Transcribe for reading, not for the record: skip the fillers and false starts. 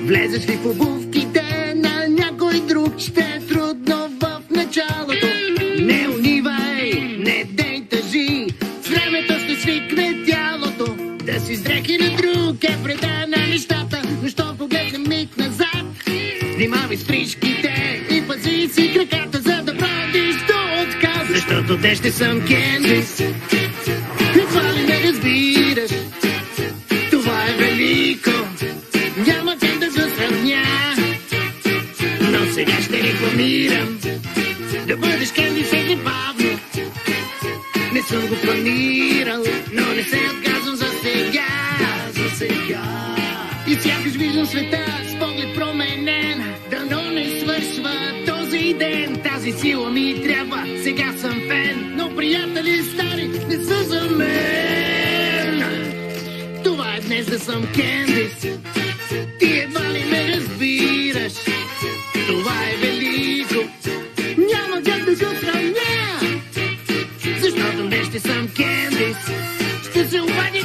Влезеш ли в обувките на някой друг, ще е трудно в началото. Не унивай, не дей тъжи, с времето ще свикне тялото. Да си здрехи на друг е вреда на нещата, но що погледнем миг назад. Внимавай с пришките и пази си краката, за да правиш до отказ. Защото те ще съм Кендис. Едва ли не разбираш, това е велико, няма как да го сравня. Но сега ще рекламирам, да бъдеш Кендис е небавно. Не съм го планирал, но не се отказвам за сега. И сякаш виждам света с поглед променен. Дано не свършва този ден. Тази сила ми трябва, сега съм фен. Но приятели стари не са за мен. Това е днес да съм Кендис. Ти едва ли ме разбираш, това е велико, няма как да го сравня. Защото днес ще съм Кендис. Ще се обади